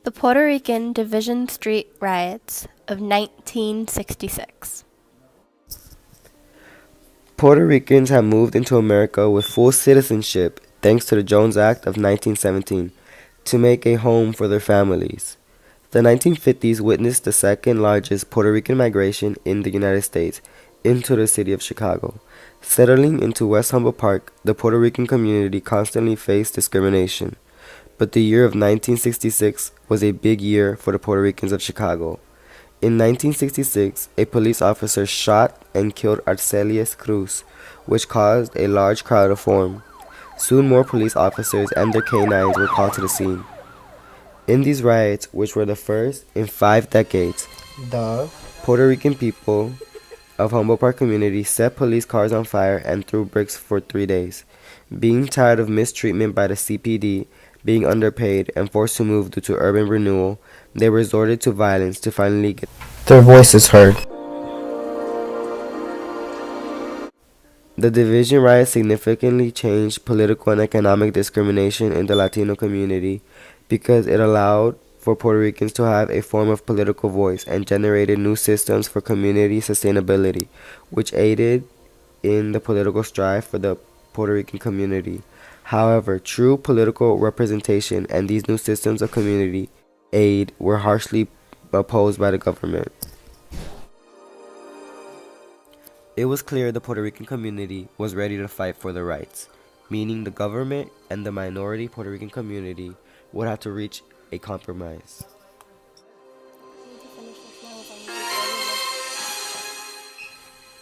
The Puerto Rican Division Street Riots of 1966. Puerto Ricans have moved into America with full citizenship thanks to the Jones Act of 1917 to make a home for their families. The 1950s witnessed the second largest Puerto Rican migration in the United States into the city of Chicago. Settling into West Humboldt Park, the Puerto Rican community constantly faced discrimination. But the year of 1966 was a big year for the Puerto Ricans of Chicago. In 1966, a police officer shot and killed Arcelius Cruz, which caused a large crowd to form. Soon more police officers and their canines were called to the scene. In these riots, which were the first in 5 decades, the Puerto Rican people of Humboldt Park community set police cars on fire and threw bricks for 3 days. Being tired of mistreatment by the CPD, being underpaid, and forced to move due to urban renewal, they resorted to violence to finally get their voices heard. The division riot significantly changed political and economic discrimination in the Latino community because it allowed for Puerto Ricans to have a form of political voice and generated new systems for community sustainability, which aided in the political strive for the Puerto Rican community. However, true political representation and these new systems of community aid were harshly opposed by the government. It was clear the Puerto Rican community was ready to fight for their rights, meaning the government and the minority Puerto Rican community would have to reach a compromise.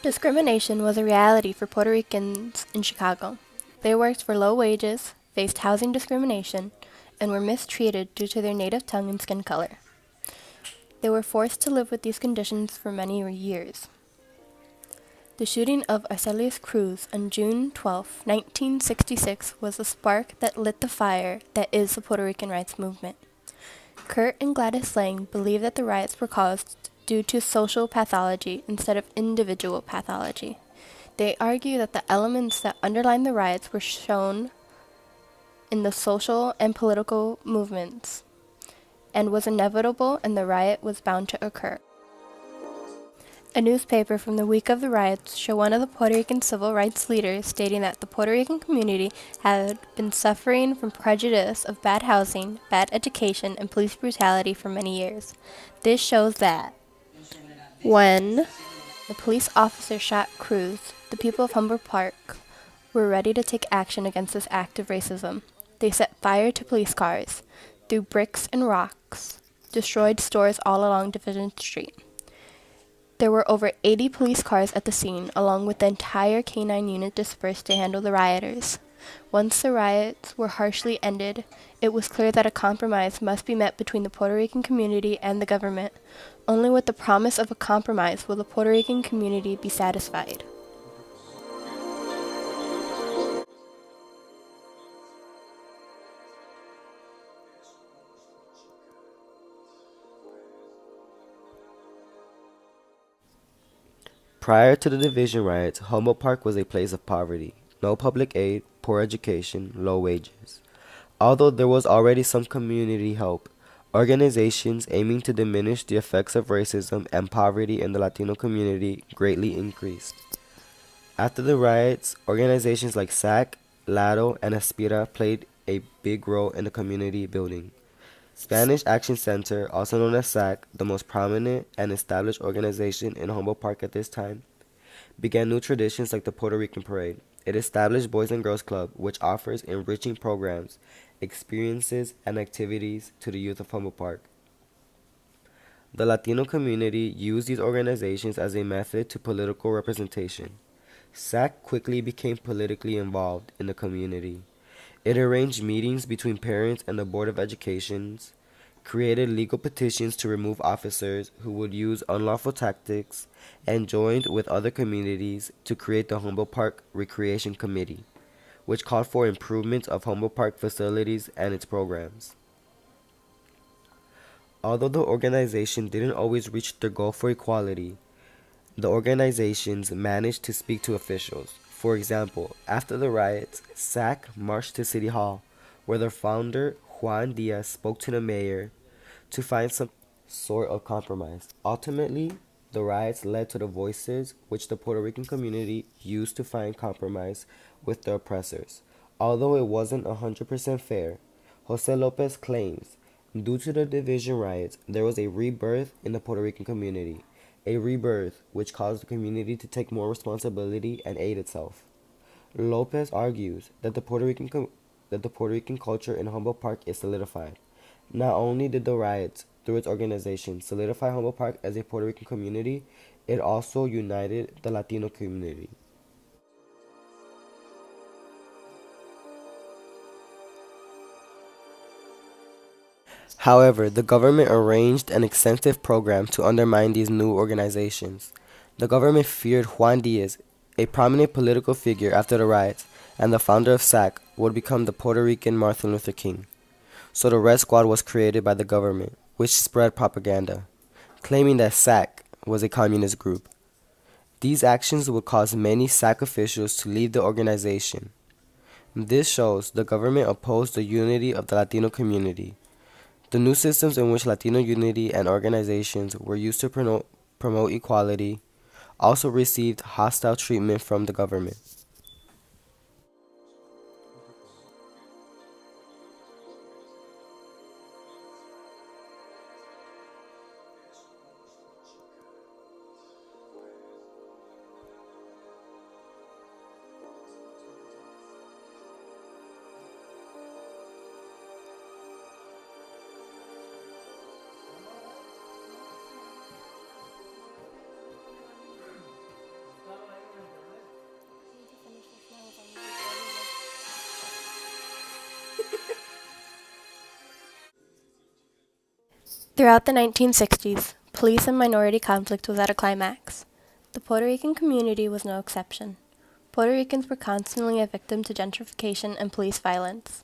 Discrimination was a reality for Puerto Ricans in Chicago. They worked for low wages, faced housing discrimination, and were mistreated due to their native tongue and skin color. They were forced to live with these conditions for many years. The shooting of Arcelius Cruz on June 12, 1966 was the spark that lit the fire that is the Puerto Rican rights movement. Kurt and Gladys Lang believe that the riots were caused due to social pathology instead of individual pathology. They argue that the elements that underline the riots were shown in the social and political movements and was inevitable, and the riot was bound to occur. A newspaper from the week of the riots showed one of the Puerto Rican civil rights leaders stating that the Puerto Rican community had been suffering from prejudice of bad housing, bad education, and police brutality for many years. This shows that when the police officer shot Cruz, the people of Humboldt Park were ready to take action against this act of racism. They set fire to police cars, threw bricks and rocks, destroyed stores all along Division Street. There were over 80 police cars at the scene, along with the entire K-9 unit dispersed to handle the rioters. Once the riots were harshly ended, it was clear that a compromise must be met between the Puerto Rican community and the government. Only with the promise of a compromise will the Puerto Rican community be satisfied. Prior to the division riots, Humboldt Park was a place of poverty, no public aid, poor education, low wages. Although there was already some community help, organizations aiming to diminish the effects of racism and poverty in the Latino community greatly increased. After the riots, organizations like SAC, LADO, and Aspira played a big role in the community building. Spanish Action Center, also known as SAC, the most prominent and established organization in Humboldt Park at this time, began new traditions like the Puerto Rican Parade. It established Boys and Girls Club, which offers enriching programs, experiences, and activities to the youth of Humboldt Park. The Latino community used these organizations as a method to political representation. SAC quickly became politically involved in the community. It arranged meetings between parents and the Board of Educations, created legal petitions to remove officers who would use unlawful tactics, and joined with other communities to create the Humboldt Park Recreation Committee, which called for improvements of Humboldt Park facilities and its programs. Although the organization didn't always reach their goal for equality, the organizations managed to speak to officials. For example, after the riots, SAC marched to City Hall, where their founder, Juan Diaz, spoke to the mayor to find some sort of compromise. Ultimately, the riots led to the voices which the Puerto Rican community used to find compromise with the oppressors. Although it wasn't 100% fair, Jose Lopez claims due to the division riots, there was a rebirth in the Puerto Rican community, a rebirth which caused the community to take more responsibility and aid itself. Lopez argues that the Puerto Rican culture in Humboldt Park is solidified. Not only did the riots, through its organization, solidify Humboldt Park as a Puerto Rican community, it also united the Latino community. However, the government arranged an extensive program to undermine these new organizations. The government feared Juan Diaz, a prominent political figure after the riots, and the founder of SAC, would become the Puerto Rican Martin Luther King. So the Red Squad was created by the government, which spread propaganda, claiming that SAC was a communist group. These actions would cause many SAC officials to leave the organization. This shows the government opposed the unity of the Latino community. The new systems in which Latino unity and organizations were used to promote equality also received hostile treatment from the government. Throughout the 1960s, police and minority conflict was at a climax. The Puerto Rican community was no exception. Puerto Ricans were constantly a victim to gentrification and police violence.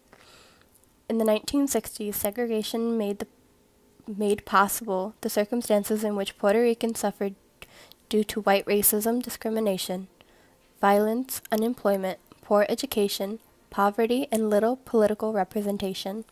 In the 1960s, segregation made possible the circumstances in which Puerto Ricans suffered due to white racism, discrimination, violence, unemployment, poor education, poverty, and little political representation.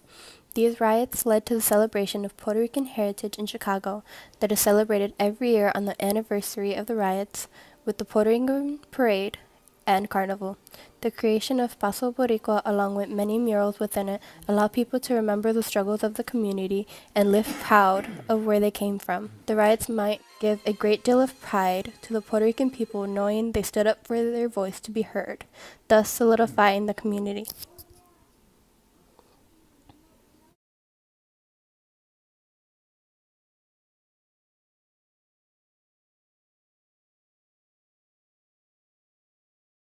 These riots led to the celebration of Puerto Rican heritage in Chicago that is celebrated every year on the anniversary of the riots with the Puerto Rican Parade and Carnival. The creation of Paso Boricua, along with many murals within it, allow people to remember the struggles of the community and live proud of where they came from. The riots might give a great deal of pride to the Puerto Rican people knowing they stood up for their voice to be heard, thus solidifying the community.